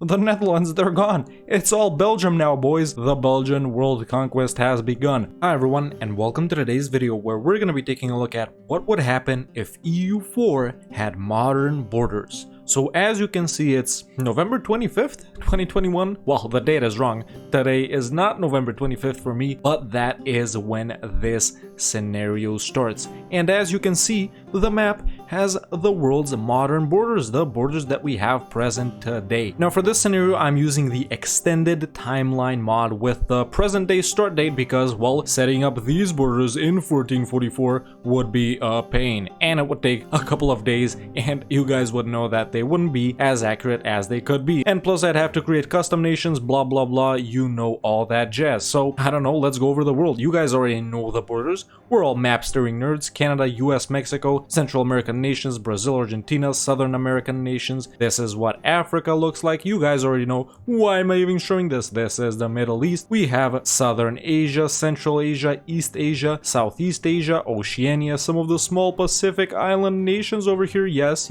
The Netherlands, they're gone. It's all Belgium now, boys. The Belgian world conquest has begun. Hi everyone, and welcome to today's video where we're going to be taking a look at what would happen if EU4 had modern borders. So as you can see, it's November 25th, 2021. Well, the date is wrong. Today is not November 25th for me, but that is when this scenario starts. And as you can see, the map has the world's modern borders, the borders that we have present today. Now for this scenario, I'm using the extended timeline mod with the present day start date because, well, setting up these borders in 1444 would be a pain, and it would take a couple of days, and you guys would know that they wouldn't be as accurate as they could be. And plus I'd have to create custom nations, blah blah blah, you know all that jazz. So I don't know, let's go over the world. You guys already know the borders. We're all map steering nerds. Canada, US, Mexico, Central American nations, Brazil, Argentina, Southern American nations. This is what Africa looks like. You guys already know. Why am I even showing this? This is the Middle East. We have Southern Asia, Central Asia, East Asia, Southeast Asia, Oceania, some of the small Pacific island nations over here. Yes,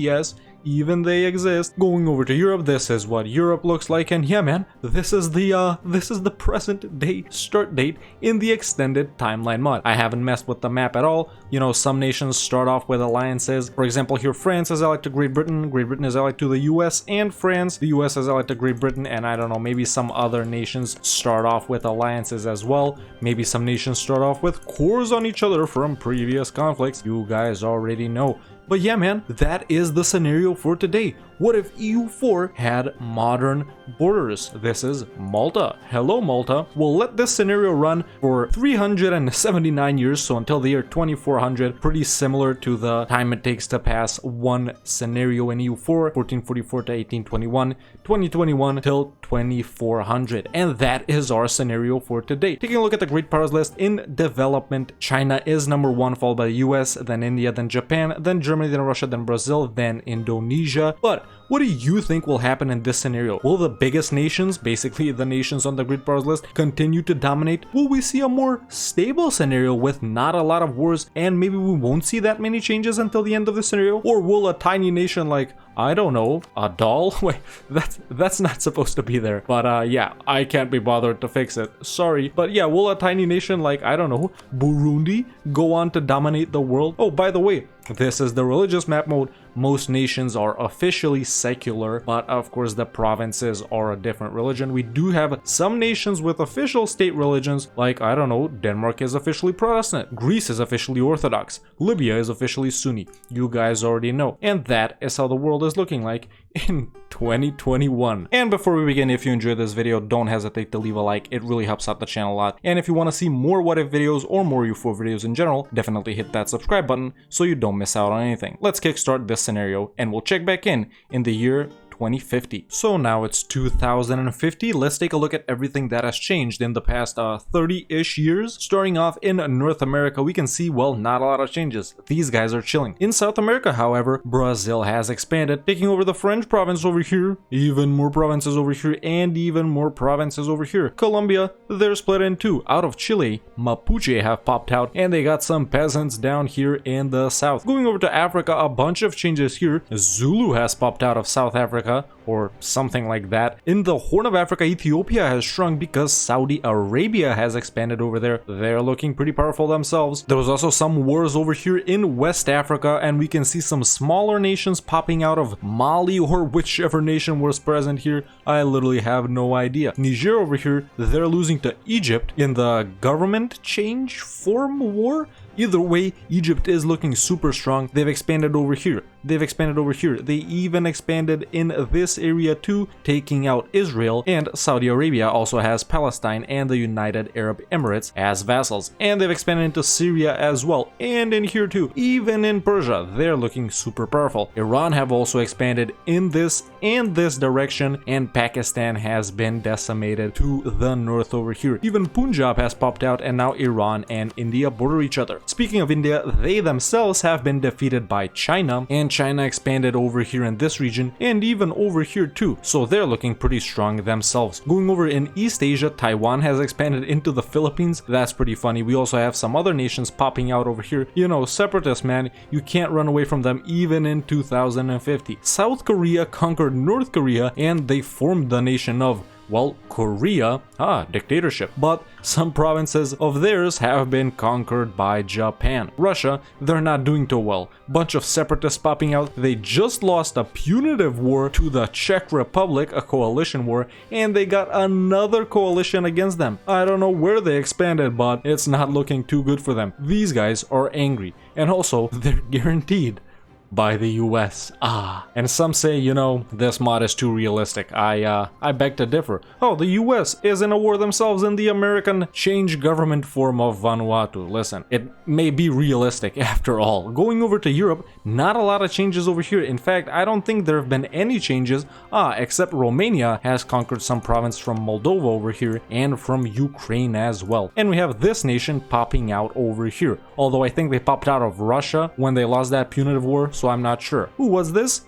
even they exist. Going over to Europe, this is what Europe looks like, and yeah man, this is the present day start date in the extended timeline mod. I haven't messed with the map at all. You know, some nations start off with alliances. For example, here France is allied to Great Britain is allied to the US, and France, the US is allied to Great Britain, and I don't know, maybe some other nations start off with alliances as well. Maybe some nations start off with cores on each other from previous conflicts. You guys already know. But yeah man, that is the scenario for today. What if EU4 had modern borders? This is Malta. Hello Malta. We'll let this scenario run for 379 years, so until the year 2400, pretty similar to the time it takes to pass one scenario in EU4, 1444 to 1821, 2021 till 2400. And that is our scenario for today. Taking a look at the great powers list in development, China is number 1, followed by the US, then India, then Japan, then Germany, then Russia, then Brazil, then Indonesia. But what do you think will happen in this scenario? Will the biggest nations, basically the nations on the grid powers list, continue to dominate? Will we see a more stable scenario with not a lot of wars, and maybe we won't see that many changes until the end of the scenario? Or will a tiny nation like, I don't know, a doll? Wait, that's not supposed to be there. But yeah, I can't be bothered to fix it. Sorry. But yeah, will a tiny nation like, I don't know, Burundi go on to dominate the world? Oh, by the way, this is the religious map mode. Most nations are officially secular, but of course the provinces are a different religion. We do have some nations with official state religions, like, I don't know, Denmark is officially Protestant, Greece is officially Orthodox, Libya is officially Sunni. You guys already know. And that is how the world is looking like in 2021. And before we begin, if you enjoyed this video, don't hesitate to leave a like. It really helps out the channel a lot. And if you want to see more what if videos or more EU4 videos in general, definitely hit that subscribe button so you don't miss out on anything. Let's kickstart this scenario and we'll check back in the year 2050. So now it's 2050. Let's take a look at everything that has changed in the past 30-ish years. Starting off in North America, we can see, well, not a lot of changes. These guys are chilling. In South America, however, Brazil has expanded, taking over the French province over here, even more provinces over here, and even more provinces over here. Colombia, they're split in two. Out of Chile, Mapuche have popped out, and they got some peasants down here in the south. Going over to Africa, a bunch of changes here. Zulu has popped out of South Africa, or something like that. In the Horn of Africa, Ethiopia has shrunk because Saudi Arabia has expanded over there. They're looking pretty powerful themselves. There was also some wars over here in West Africa, and we can see some smaller nations popping out of Mali or whichever nation was present here. I literally have no idea. Niger over here, they're losing to Egypt in the government change form war. Either way, Egypt is looking super strong. They've expanded over here. They even expanded in this area too, taking out Israel, and Saudi Arabia also has Palestine and the United Arab Emirates as vassals. And they've expanded into Syria as well, and in here too. Even in Persia, they're looking super powerful. Iran have also expanded in this and this direction, and Pakistan has been decimated to the north over here. Even Punjab has popped out, and now Iran and India border each other. Speaking of India, they themselves have been defeated by China, and China expanded over here in this region, and even over here too, so they're looking pretty strong themselves. Going over in East Asia, Taiwan has expanded into the Philippines. That's pretty funny. We also have some other nations popping out over here. You know, separatists, man, you can't run away from them even in 2050. South Korea conquered North Korea and they formed the nation of, well, Korea, dictatorship. But some provinces of theirs have been conquered by Japan. Russia, they're not doing too well. Bunch of separatists popping out. They just lost a punitive war to the Czech Republic, a coalition war, and they got another coalition against them. I don't know where they expanded, but it's not looking too good for them. These guys are angry, and also they're guaranteed by the US. And some say, you know, this mod is too realistic. I beg to differ. Oh, the US is in a war themselves in the American change government form of Vanuatu. Listen, it may be realistic after all. Going over to Europe, not a lot of changes over here. In fact, I don't think there have been any changes, except Romania has conquered some province from Moldova over here and from Ukraine as well. And we have this nation popping out over here. Although I think they popped out of Russia when they lost that punitive war, so I'm not sure. Who was this?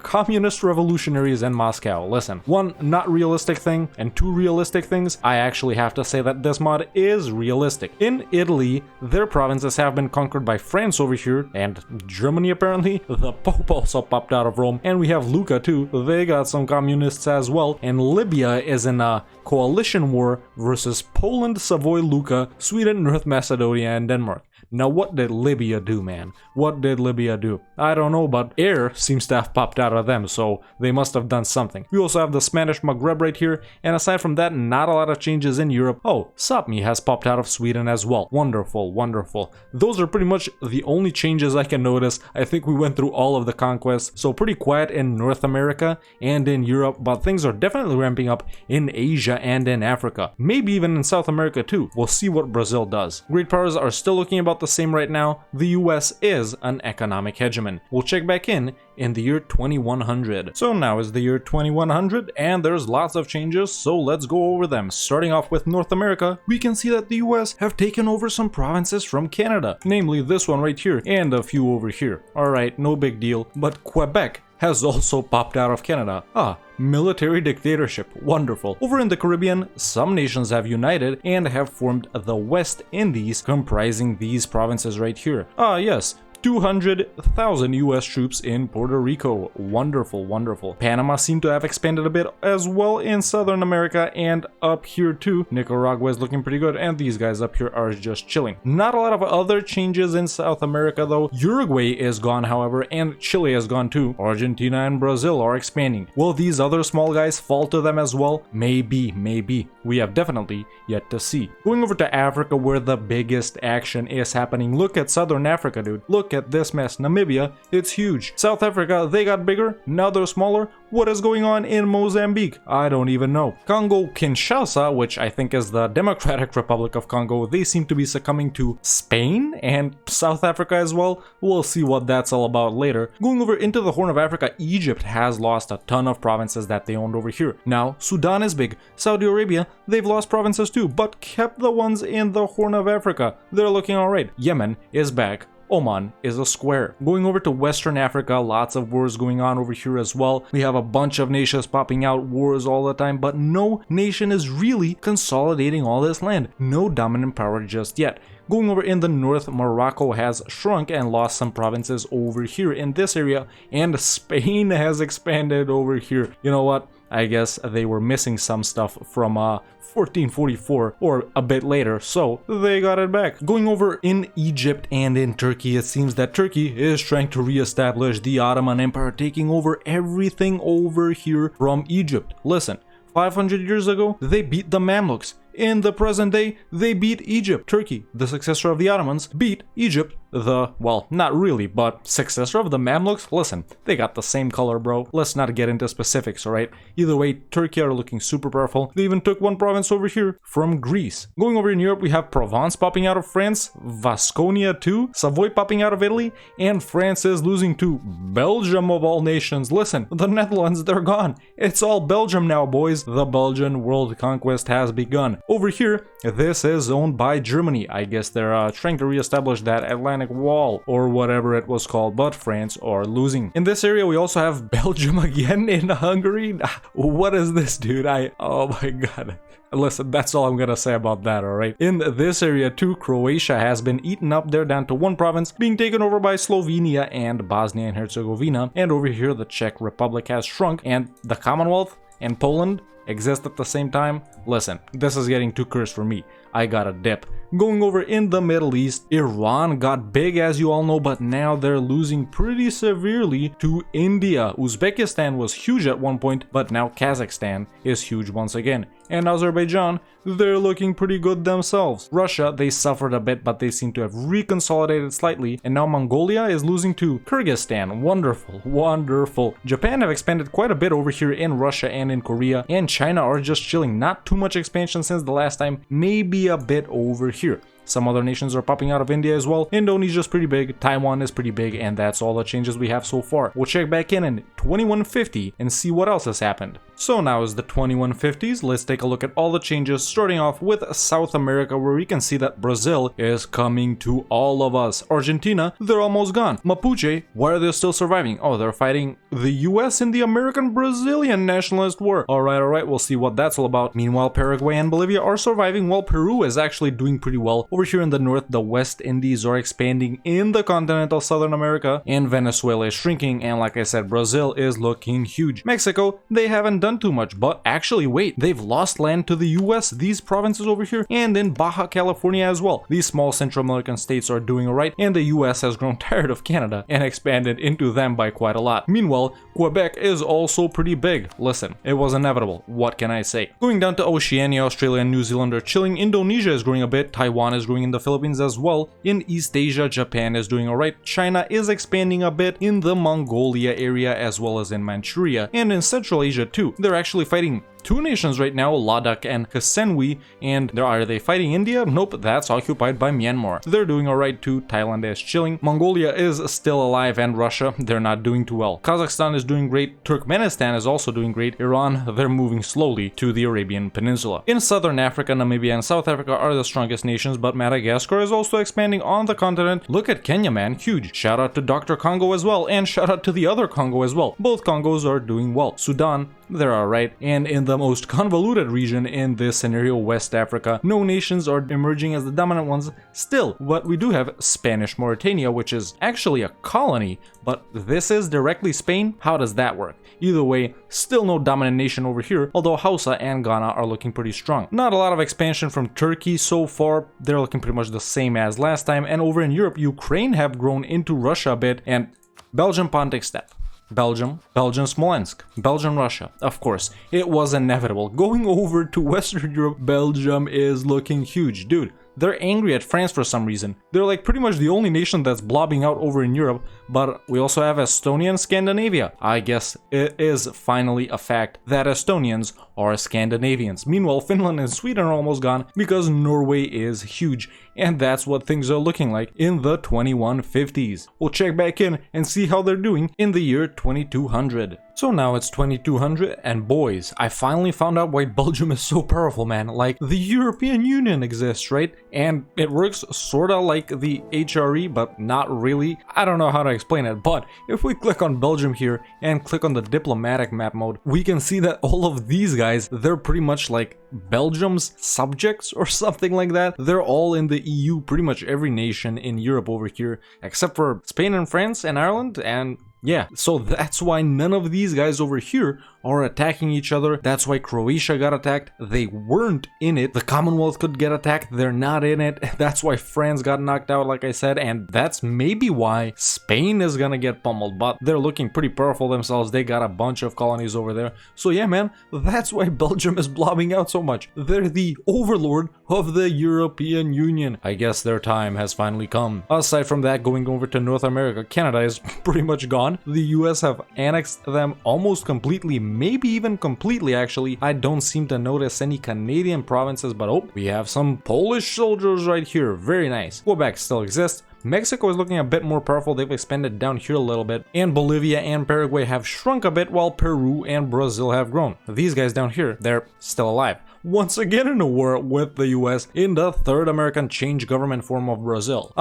Communist revolutionaries in Moscow. Listen, one not realistic thing and two realistic things. I actually have to say that this mod is realistic. In Italy, their provinces have been conquered by France over here, and Germany apparently. The Pope also popped out of Rome, and we have Lucca too. They got some communists as well, and Libya is in a coalition war versus Poland, Savoy, Lucca, Sweden, North Macedonia, and Denmark. Now, what did Libya do, man? What did Libya do? I don't know, but air seems to have popped out of them, so they must have done something. We also have the Spanish Maghreb right here, and aside from that, not a lot of changes in Europe. Oh, Sapmi has popped out of Sweden as well. Wonderful, wonderful. Those are pretty much the only changes I can notice. I think we went through all of the conquests, so pretty quiet in North America and in Europe, but things are definitely ramping up in Asia and in Africa. Maybe even in South America too. We'll see what Brazil does. Great powers are still looking about the same right now. The US is an economic hegemon. We'll check back in the year 2100. So now is the year 2100 and there's lots of changes, so let's go over them. Starting off with North America, we can see that the US have taken over some provinces from Canada, namely this one right here and a few over here. Alright, no big deal, but Quebec has also popped out of Canada. Military dictatorship. Wonderful. Over in the Caribbean, some nations have united and have formed the West Indies, comprising these provinces right here. Yes. 200,000 US troops in Puerto Rico. Wonderful, wonderful. Panama seemed to have expanded a bit as well in Southern America, and up here too. Nicaragua is looking pretty good, and these guys up here are just chilling. Not a lot of other changes in South America though. Uruguay is gone, however, and Chile is gone too. Argentina and Brazil are expanding. Will these other small guys fall to them as well? Maybe, maybe. We have definitely yet to see. Going over to Africa, where the biggest action is happening. Look at Southern Africa, dude. Look at this mess. Namibia, it's huge. South Africa, they got bigger, now they're smaller. What is going on in Mozambique? I don't even know. Congo Kinshasa, which I think is the Democratic Republic of Congo, they seem to be succumbing to Spain and South Africa as well. We'll see what that's all about later. Going over into the Horn of Africa, Egypt has lost a ton of provinces that they owned over here. Now, Sudan is big. Saudi Arabia, they've lost provinces too, but kept the ones in the Horn of Africa. They're looking alright. Yemen is back. Oman is a square. Going over to Western Africa, lots of wars going on over here as well. We have a bunch of nations popping out, wars all the time, but no nation is really consolidating all this land. No dominant power just yet. Going over in the north, Morocco has shrunk and lost some provinces over here in this area, and Spain has expanded over here. You know what? I guess they were missing some stuff from 1444 or a bit later, so they got it back. Going over in Egypt and in Turkey, it seems that Turkey is trying to reestablish the Ottoman Empire, taking over everything over here from Egypt. Listen, 500 years ago, they beat the Mamluks. In the present day, they beat Egypt. Turkey, the successor of the Ottomans, beat Egypt, well, not really, but successor of the Mamluks. Listen, they got the same color, bro. Let's not get into specifics, alright? Either way, Turkey are looking super powerful. They even took one province over here from Greece. Going over in Europe, we have Provence popping out of France, Vasconia too, Savoy popping out of Italy, and France is losing to Belgium of all nations. Listen, the Netherlands, they're gone. It's all Belgium now, boys. The Belgian world conquest has begun. Over here, this is owned by Germany. I guess they're trying to reestablish that Atlantic Atlantic Wall, or whatever it was called, but France are losing. In this area, we also have Belgium again in Hungary. What is this, dude? Oh my god. Listen, that's all I'm gonna say about that, alright? In this area too, Croatia has been eaten up. They're down to one province, being taken over by Slovenia and Bosnia and Herzegovina. And over here, the Czech Republic has shrunk, and the Commonwealth and Poland exist at the same time. Listen, this is getting too cursed for me. I gotta dip. Going over in the Middle East, Iran got big, as you all know, but now they're losing pretty severely to India. Uzbekistan was huge at one point, but now Kazakhstan is huge once again. And Azerbaijan, they're looking pretty good themselves. Russia, they suffered a bit, but they seem to have reconsolidated slightly. And now Mongolia is losing to Kyrgyzstan. Wonderful, wonderful. Japan have expanded quite a bit over here in Russia and in Korea. And China are just chilling. Not too much expansion since the last time. Maybe a bit over here. Some other nations are popping out of India as well. Indonesia's pretty big, Taiwan is pretty big, and that's all the changes we have so far. We'll check back in 2150 and see what else has happened. So now is the 2150s. Let's take a look at all the changes, starting off with South America, where we can see that Brazil is coming to all of us. Argentina, they're almost gone. Mapuche, why are they still surviving? Oh, they're fighting the US in the American-Brazilian nationalist war. Alright, we'll see what that's all about. Meanwhile, Paraguay and Bolivia are surviving, while Peru is actually doing pretty well. Over here in the north, the West Indies are expanding in the continental Southern America, and Venezuela is shrinking, and like I said, Brazil is looking huge. Mexico, they haven't done too much, but actually wait, they've lost land to the US, these provinces over here, and in Baja California as well. These small Central American states are doing alright, and the US has grown tired of Canada and expanded into them by quite a lot. Meanwhile, Quebec is also pretty big. Listen, it was inevitable, what can I say? Going down to Oceania, Australia and New Zealand are chilling. Indonesia is growing a bit, Taiwan is growing in the Philippines as well. In East Asia, Japan is doing alright. China is expanding a bit in the Mongolia area as well as in Manchuria, and in Central Asia too. They're actually fighting two nations right now, Ladakh and Kasenwi, and are they fighting India? Nope, that's occupied by Myanmar. They're doing alright too, Thailand is chilling, Mongolia is still alive, and Russia, they're not doing too well. Kazakhstan is doing great, Turkmenistan is also doing great, Iran, they're moving slowly to the Arabian Peninsula. In Southern Africa, Namibia and South Africa are the strongest nations, but Madagascar is also expanding on the continent. Look at Kenya, man, huge. Shout out to Dr. Congo as well, and shout out to the other Congo as well. Both Congos are doing well. Sudan, they're alright, and in the most convoluted region in this scenario, West Africa, no nations are emerging as the dominant ones still, but we do have Spanish Mauritania, which is actually a colony, but this is directly Spain. How does that work? Either way, still no dominant nation over here, although Hausa and Ghana are looking pretty strong. Not a lot of expansion from Turkey so far, they're looking pretty much the same as last time, and over in Europe, Ukraine have grown into Russia a bit, and Belgium Pontic Steppe. Belgium, Smolensk, Belgium, Russia. Of course, it was inevitable. Going over to Western Europe, Belgium is looking huge. Dude, they're angry at France for some reason. They're like pretty much the only nation that's blobbing out over in Europe, but we also have Estonia and Scandinavia. I guess it is finally a fact that Estonians are Scandinavians. Meanwhile, Finland and Sweden are almost gone because Norway is huge, and that's what things are looking like in the 2150s. We'll check back in and see how they're doing in the year 2200. So now it's 2200, and boys, I finally found out why Belgium is so powerful, man. Like, the European Union exists, right? And it works sorta like the HRE, but not really. I don't know how to explain it, but if we click on Belgium here and click on the diplomatic map mode, we can see that all of these guys, they're pretty much like Belgium's subjects or something like that. They're all in the EU, pretty much every nation in Europe over here, except for Spain and France and Ireland, and yeah, so that's why none of these guys over here are attacking each other. That's why Croatia got attacked. They weren't in it. The Commonwealth could get attacked. They're not in it. That's why France got knocked out, like I said, and that's maybe why Spain is gonna get pummeled, but they're looking pretty powerful themselves. They got a bunch of colonies over there. So yeah, man, that's why Belgium is blobbing out so much. They're the overlord of the European Union. I guess their time has finally come. Aside from that, going over to North America, Canada is pretty much gone. The US have annexed them almost completely, maybe even completely actually. I don't seem to notice any Canadian provinces, but oh, we have some Polish soldiers right here. Very nice. Quebec still exists. Mexico is looking a bit more powerful. They've expanded down here a little bit, and Bolivia and Paraguay have shrunk a bit, while Peru and Brazil have grown. These guys down here, they're still alive. Once again in a war with the US in the third American change government form of Brazil.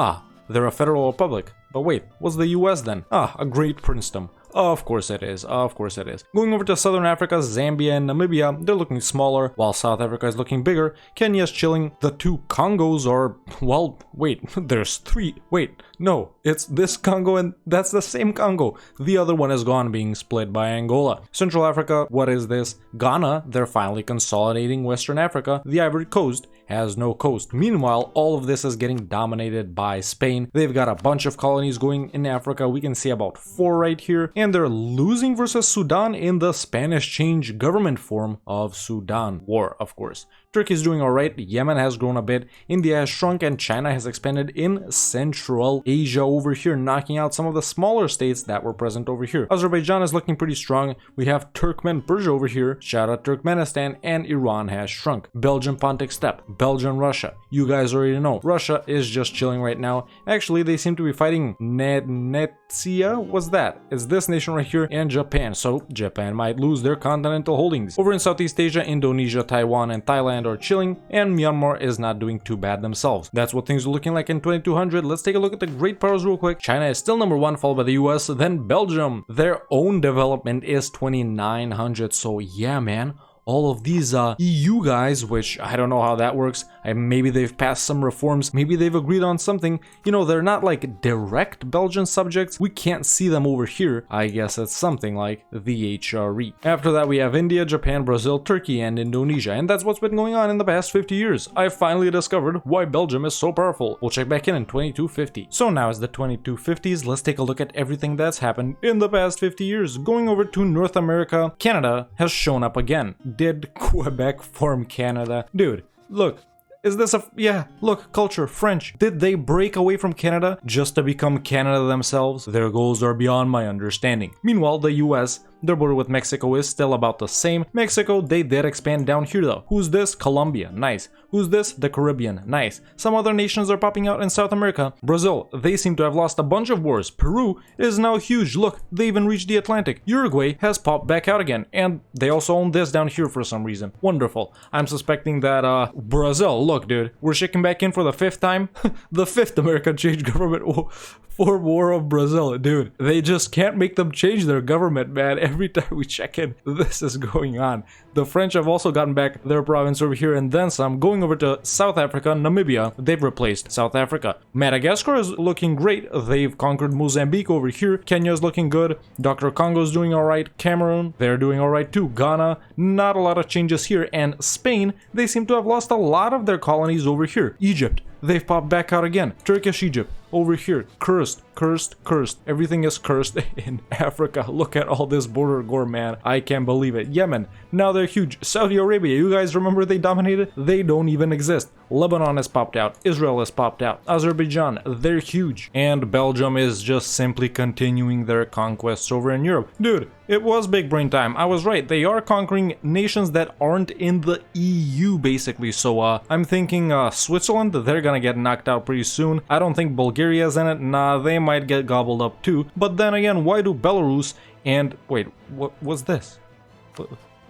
they're a federal republic. But wait, what's the US then? Ah, a great princedom. Of course it is, of course it is. Going over to Southern Africa, Zambia and Namibia, they're looking smaller, while South Africa is looking bigger. Kenya's chilling. The two Congos are, well, wait, there's three. Wait, no, it's this Congo and that's the same Congo. The other one is gone, being split by Angola. Central Africa, what is this? Ghana, they're finally consolidating Western Africa. The Ivory Coast has no coast. Meanwhile, all of this is getting dominated by Spain. They've got a bunch of colonies going in Africa. We can see about 4 right here. And they're losing versus Sudan in the Spanish change government form of Sudan war, of course. Turkey's doing alright, Yemen has grown a bit, India has shrunk, and China has expanded in Central Asia over here, knocking out some of the smaller states that were present over here. Azerbaijan is looking pretty strong. We have Turkmen Persia over here, shout out Turkmenistan, and Iran has shrunk. Belgium Pontic Steppe, Belgium Russia. You guys already know, Russia is just chilling right now. Actually, they seem to be fighting Netsia, what's that? It's this nation right here, and Japan, so Japan might lose their continental holdings. Over in Southeast Asia, Indonesia, Taiwan, and Thailand are chilling, and Myanmar is not doing too bad themselves. That's what things are looking like in 2200. Let's take a look at the great powers real quick. China is still number 1, followed by the US, then Belgium. Their own development is 2900, so yeah, man. All of these EU guys, which I don't know how that works. Maybe they've passed some reforms, maybe they've agreed on something. You know, they're not like direct Belgian subjects. We can't see them over here. I guess it's something like the HRE. After that, we have India, Japan, Brazil, Turkey, and Indonesia. And that's what's been going on in the past 50 years. I finally discovered why Belgium is so powerful. We'll check back in 2250. So now is the 2250s. Let's take a look at everything that's happened in the past 50 years. Going over to North America, Canada has shown up again. Did Quebec form Canada? Dude, look. Is this a... yeah, look, culture, French. Did they break away from Canada just to become Canada themselves? Their goals are beyond my understanding. Meanwhile, the US, their border with Mexico is still about the same. Mexico, they did expand down here though. Who's this? Colombia, nice. Who's this? The Caribbean, nice. Some other nations are popping out in South America. Brazil, they seem to have lost a bunch of wars. Peru is now huge. Look, they even reached the Atlantic. Uruguay has popped back out again, and they also own this down here for some reason. Wonderful. I'm suspecting that Brazil, look dude, we're checking back in for the 5th time. The 5th America changed government for War of Brazil. Dude, they just can't make them change their government, man. Every time we check in, this is going on. The French have also gotten back their province over here and then some. Going over to South Africa, Namibia, they've replaced South Africa. Madagascar is looking great. They've conquered Mozambique over here. Kenya's looking good. Dr. Congo's doing alright. Cameroon, they're doing alright too. Ghana, not a lot of changes here. And Spain, they seem to have lost a lot of their colonies over here. Egypt, they've popped back out again. Turkish Egypt, over here, cursed, cursed, cursed. Everything is cursed in Africa. Look at all this border gore, man. I can't believe it. Yemen, now they're huge. Saudi Arabia, you guys remember they dominated? They don't even exist. Lebanon has popped out. Israel has popped out. Azerbaijan, they're huge. And Belgium is just simply continuing their conquests over in Europe. Dude, it was big brain time. I was right. They are conquering nations that aren't in the EU, basically. So, I'm thinking Switzerland, they're gonna get knocked out pretty soon. I don't think Bulgaria's in it. Nah, they might get gobbled up too. But then again, why do Belarus and... wait, what was this?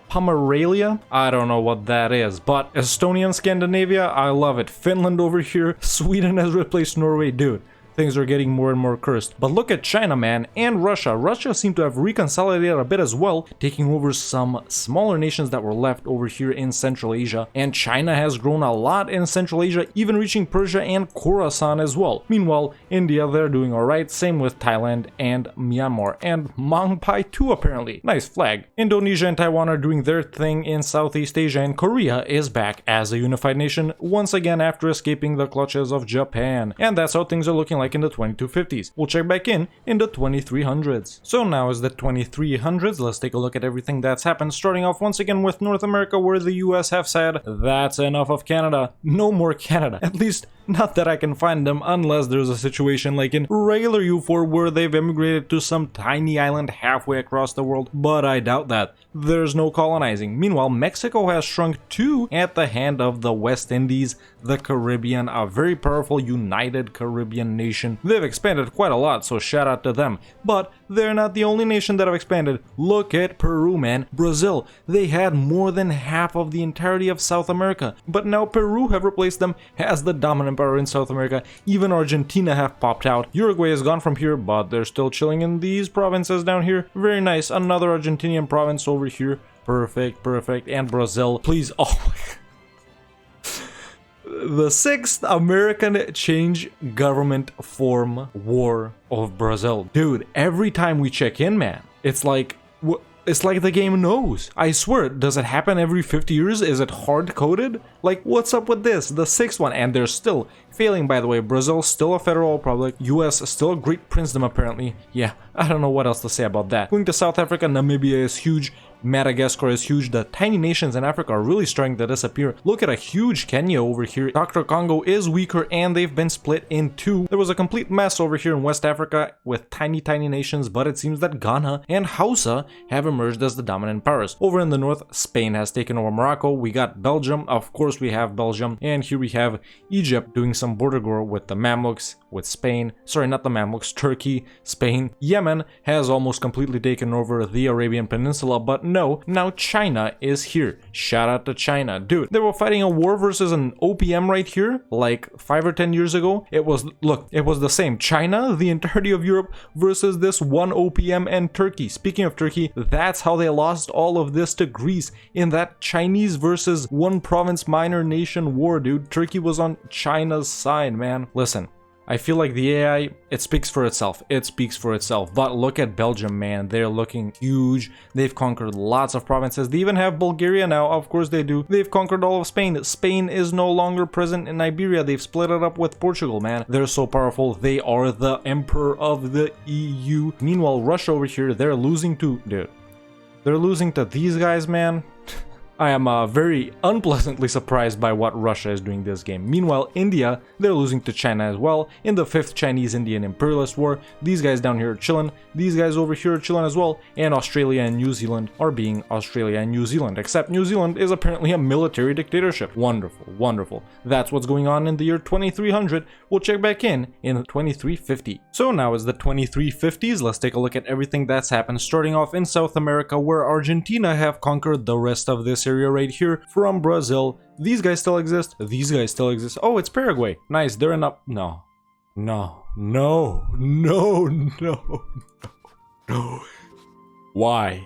Pomerania? I don't know what that is, but Estonia and Scandinavia, I love it. Finland over here, Sweden has replaced Norway, dude. Things are getting more and more cursed. But look at China, man, and Russia. Russia seem to have reconsolidated a bit as well, taking over some smaller nations that were left over here in Central Asia. And China has grown a lot in Central Asia, even reaching Persia and Khorasan as well. Meanwhile, India, they're doing alright. Same with Thailand and Myanmar. And Mongpai too, apparently. Nice flag. Indonesia and Taiwan are doing their thing in Southeast Asia, and Korea is back as a unified nation once again after escaping the clutches of Japan. And that's how things are looking like in the 2250s. We'll check back in the 2300s. So now is the 2300s. Let's take a look at everything that's happened, starting off once again with North America, where the US have said, that's enough of Canada. No more Canada. At least not that I can find them, unless there's a situation like in regular EU4 where they've immigrated to some tiny island halfway across the world, but I doubt that. There's no colonizing. Meanwhile, Mexico has shrunk too at the hand of the West Indies, the Caribbean, a very powerful united Caribbean nation. They've expanded quite a lot, so shout out to them. But they're not the only nation that have expanded. Look at Peru, man. Brazil, they had more than half of the entirety of South America, but now Peru have replaced them as the dominant power in South America. Even Argentina have popped out. Uruguay has gone from here, but they're still chilling in these provinces down here. Very nice. Another Argentinian province over here. Perfect, perfect. And Brazil, please. Oh my God. The 6th American Change Government Form War of Brazil. Dude, every time we check in, man, it's like the game knows. I swear, does it happen every 50 years? Is it hard-coded? Like, what's up with this? The 6th one, and they're still failing, by the way. Brazil still a federal republic. US still a great princedom, apparently. Yeah, I don't know what else to say about that. Going to South Africa, Namibia is huge. Madagascar is huge. The tiny nations in Africa are really starting to disappear. Look at a huge Kenya over here. Dr. Congo is weaker and they've been split in two. There was a complete mess over here in West Africa with tiny nations, but it seems that Ghana and Hausa have emerged as the dominant powers. Over in the north, Spain has taken over Morocco. We got Belgium. Of course we have Belgium. And here we have Egypt doing some border war with the Mamluks, with Spain. Sorry, not the Mamluks, Turkey, Spain. Yemen has almost completely taken over the Arabian Peninsula, but no, now China is here. Shout out to China. Dude, they were fighting a war versus an OPM right here, like 5 or 10 years ago. It was, look, it was the same. China, the entirety of Europe, versus this one OPM and Turkey. Speaking of Turkey, that's how they lost all of this to Greece in that Chinese versus one province minor nation war, dude. Turkey was on China's side, man. Listen, I feel like the AI, it speaks for itself. It speaks for itself. But look at Belgium, man. They're looking huge. They've conquered lots of provinces. They even have Bulgaria now. Of course they do. They've conquered all of Spain. Spain is no longer present in Iberia. They've split it up with Portugal, man. They're so powerful. They are the emperor of the EU. Meanwhile, Russia over here, they're losing to... Dude, they're losing to these guys, man. I am very unpleasantly surprised by what Russia is doing this game. Meanwhile, India, they're losing to China as well in the 5th Chinese-Indian Imperialist War. These guys down here are chilling. These guys over here are chilling as well. And Australia and New Zealand are being Australia and New Zealand. Except New Zealand is apparently a military dictatorship. Wonderful, wonderful. That's what's going on in the year 2300. We'll check back in 2350. So now it's the 2350s. Let's take a look at everything that's happened. Starting off in South America, where Argentina have conquered the rest of this area right here from Brazil. These guys still exist. These guys still exist. Oh, it's Paraguay. Nice. They're in up. No. Why?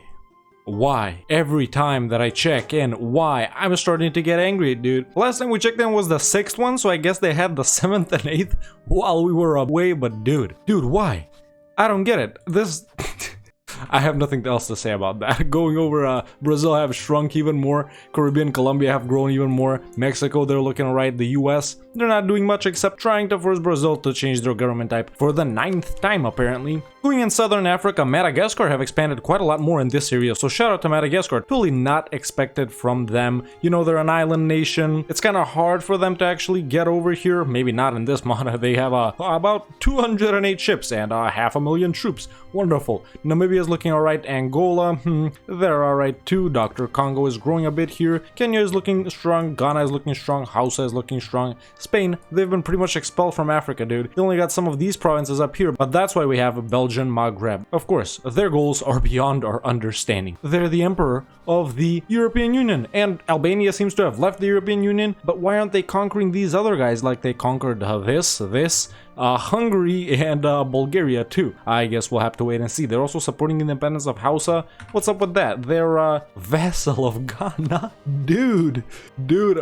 Why? Every time that I check in, why? I'm starting to get angry, dude. Last time we checked in was the 6th one, so I guess they had the 7th and 8th while we were away, but dude, why? I don't get it. This... I have nothing else to say about that. Going over, Brazil have shrunk even more. Caribbean, Colombia have grown even more. Mexico, they're looking alright. The US, they're not doing much except trying to force Brazil to change their government type for the 9th time, apparently. Going in Southern Africa, Madagascar have expanded quite a lot more in this area, so shout out to Madagascar. Totally not expected from them. You know, they're an island nation. It's kind of hard for them to actually get over here. Maybe not in this mod. They have about 208 ships and 500,000 troops. Wonderful. Namibia is looking alright. Angola, they're alright too. Dr. Congo is growing a bit here. Kenya is looking strong. Ghana is looking strong. Hausa is looking strong. Spain, they've been pretty much expelled from Africa, dude. They only got some of these provinces up here, but that's why we have Belgian Maghreb. Of course, their goals are beyond our understanding. They're the emperor of the European Union, and Albania seems to have left the European Union, but why aren't they conquering these other guys like they conquered Hungary and Bulgaria too? I guess we'll have to wait and see. They're also supporting the independence of Hausa. What's up with that? They're a vassal of Ghana. Dude,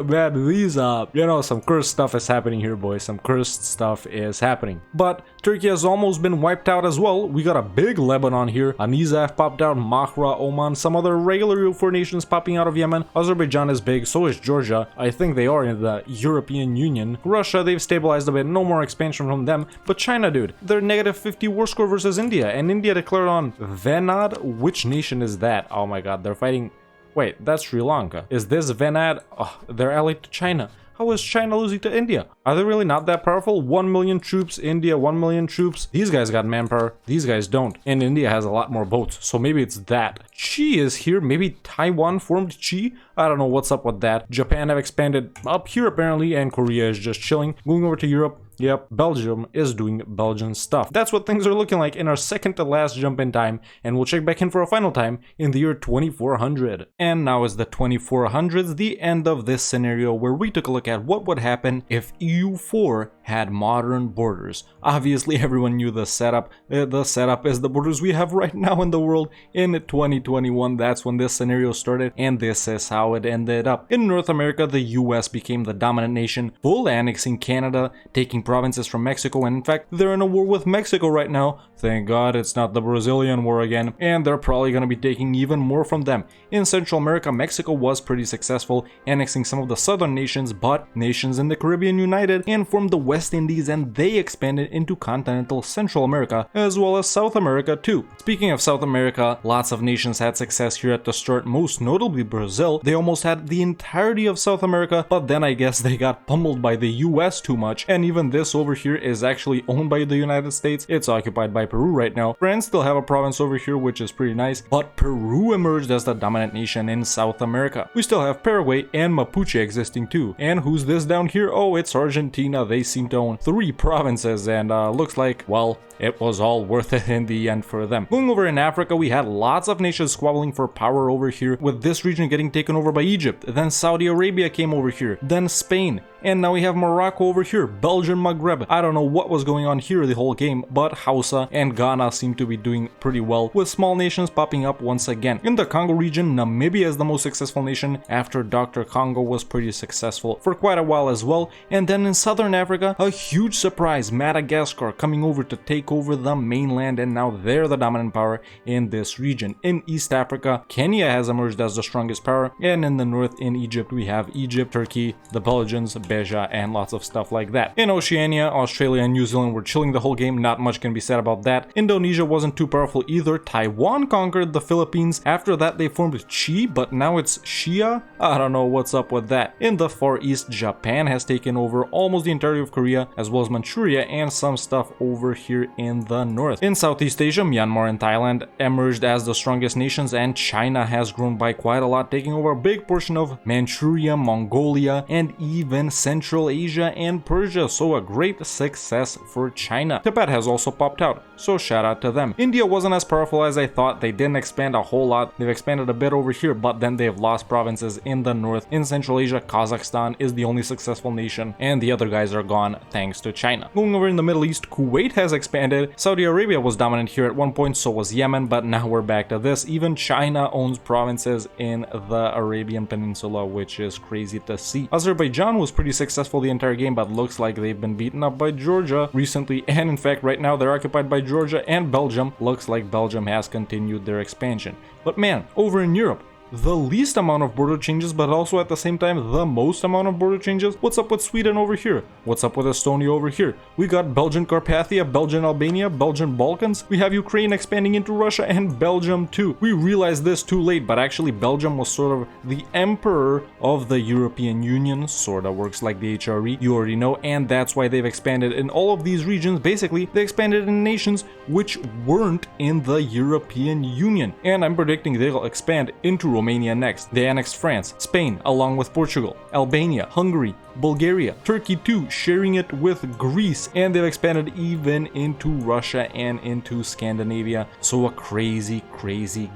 man, these, you know, some cursed stuff is happening here, boys. Some cursed stuff is happening. But Turkey has almost been wiped out as well. We got a big Lebanon here. Anizaf popped out, Mahra, Oman, some other regular EU4 nations popping out of Yemen. Azerbaijan is big, so is Georgia. I think they are in the European Union. Russia, they've stabilized a bit. No more expansion from them. But China, dude, they're negative 50 war score versus India. And India declared on Venad. Which nation is that? Oh my god, they're fighting... Wait, that's Sri Lanka. Is this Venad? Oh, they're allied to China. How is China losing to India? Are they really not that powerful? 1 million troops, India 1 million troops. These guys got manpower, these guys don't. And India has a lot more boats, so maybe it's that. Chi is here, maybe Taiwan formed Chi? I don't know what's up with that. Japan have expanded up here apparently, and Korea is just chilling. Going over to Europe, Yep, Belgium is doing Belgian stuff. That's what things are looking like in our second to last jump in time, and we'll check back in for a final time in the year 2400. And now is the 2400s, the end of this scenario where we took a look at what would happen if EU4 had modern borders. Obviously, everyone knew the setup. The setup is the borders we have right now in the world in 2021. That's when this scenario started, and this is how it ended up. In North America, the US became the dominant nation, full annexing Canada, taking provinces from Mexico, and in fact, they're in a war with Mexico right now. Thank God it's not the Brazilian war again, and they're probably going to be taking even more from them. In Central America, Mexico was pretty successful, annexing some of the southern nations, but nations in the Caribbean united and formed the West Indies, and they expanded into continental Central America, as well as South America too. Speaking of South America, lots of nations had success here at the start, most notably Brazil. They almost had the entirety of South America, but then I guess they got pummeled by the US too much, and even this over here is actually owned by the United States. It's occupied by Peru right now. France still have a province over here, which is pretty nice, but Peru emerged as the dominant nation in South America. We still have Paraguay and Mapuche existing too. And who's this down here? Oh, it's Argentina. They seem to own 3 provinces, and looks like, well, it was all worth it in the end for them. Going over in Africa, we had lots of nations squabbling for power over here, with this region getting taken over by Egypt. Then Saudi Arabia came over here, then Spain, and now we have Morocco over here, Belgium, Maghreb. I don't know what was going on here the whole game, but Hausa and Ghana seem to be doing pretty well, with small nations popping up once again. In the Congo region, Namibia is the most successful nation, after Dr. Congo was pretty successful for quite a while as well. And then in Southern Africa, a huge surprise, Madagascar coming over to take over the mainland, and now they're the dominant power in this region. In East Africa, Kenya has emerged as the strongest power, and in the north in Egypt, we have Egypt, Turkey, the Belgians, Beja, and lots of stuff like that. In Oceania, Australia and New Zealand were chilling the whole game, not much can be said about that. Indonesia wasn't too powerful either. Taiwan conquered the Philippines. After that, they formed Chi, but now it's Shia? I don't know what's up with that. In the Far East, Japan has taken over almost the entirety of Korea, as well as Manchuria and some stuff over here in the north. In Southeast Asia, Myanmar and Thailand emerged as the strongest nations, and China has grown by quite a lot, taking over a big portion of Manchuria, Mongolia, and even Central Asia and Persia, so a great success for China. Tibet has also popped out, so shout out to them. India wasn't as powerful as I thought. They didn't expand a whole lot. They've expanded a bit over here, but then they've lost provinces in the north. In Central Asia, Kazakhstan is the only successful nation, and the other guys are gone thanks to China. Going over in the Middle East, Kuwait has expanded. Saudi Arabia was dominant here at one point, so was Yemen, but now we're back to this. Even China owns provinces in the Arabian Peninsula, which is crazy to see. Azerbaijan was pretty successful the entire game, but looks like they've been beaten up by Georgia recently, and in fact right now they're occupied by Georgia and Belgium. Looks like Belgium has continued their expansion. But man, over in Europe, the least amount of border changes, but also at the same time the most amount of border changes. What's up with Sweden over here? What's up with Estonia over here? We got Belgian Carpathia, Belgian Albania, Belgian Balkans. We have Ukraine expanding into Russia, and Belgium too. We realized this too late, but actually Belgium was sort of the emperor of the European Union, sorta works like the HRE, you already know, and that's why they've expanded in all of these regions. Basically, they expanded in nations which weren't in the European Union, and I'm predicting they'll expand into Romania next. They annexed France, Spain, along with Portugal, Albania, Hungary, Bulgaria, Turkey too, sharing it with Greece, and they've expanded even into Russia and into Scandinavia, so a crazy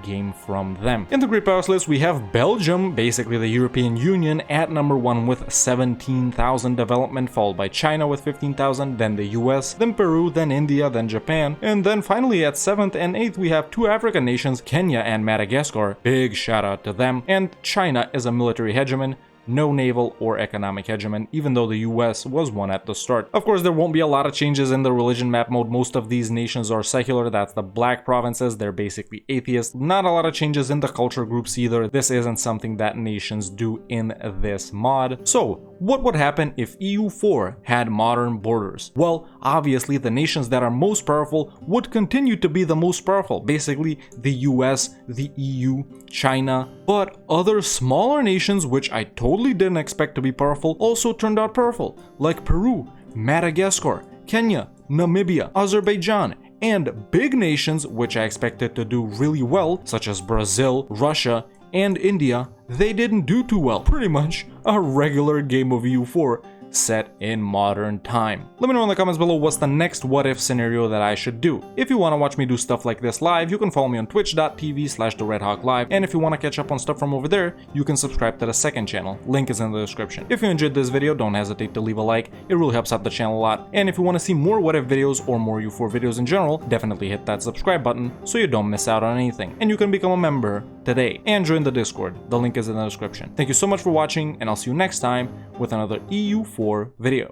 game from them. In the Great Powers list, we have Belgium, basically the European Union, at number 1 with 17,000 development, followed by China with 15,000, then the US, then Peru, then India, then Japan, and then finally at 7th and 8th we have 2 African nations, Kenya and Madagascar. Big shout out to them. And China is a military hegemon, no naval or economic hegemon, even though the US was one at the start. Of course, there won't be a lot of changes in the religion map mode. Most of these nations are secular. That's the black provinces. They're basically atheists. Not a lot of changes in the culture groups either. This isn't something that nations do in this mod. So, what would happen if EU4 had modern borders? Well, obviously the nations that are most powerful would continue to be the most powerful. Basically, the US, the EU, China, but other smaller nations, which I totally didn't expect to be powerful, also turned out powerful, like Peru, Madagascar, Kenya, Namibia, Azerbaijan, and big nations which I expected to do really well, such as Brazil, Russia, and India. They didn't do too well. Pretty much a regular game of EU4. set in modern time. Let me know in the comments below what's the next what if scenario that I should do. If you want to watch me do stuff like this live, you can follow me on twitch.tv/theredhawklive, and if you want to catch up on stuff from over there, you can subscribe to the second channel, link is in the description. If you enjoyed this video, don't hesitate to leave a like, it really helps out the channel a lot, and if you want to see more what if videos or more EU4 videos in general, definitely hit that subscribe button so you don't miss out on anything, and you can become a member today and join the Discord, the link is in the description. Thank you so much for watching, and I'll see you next time with another EU4 video.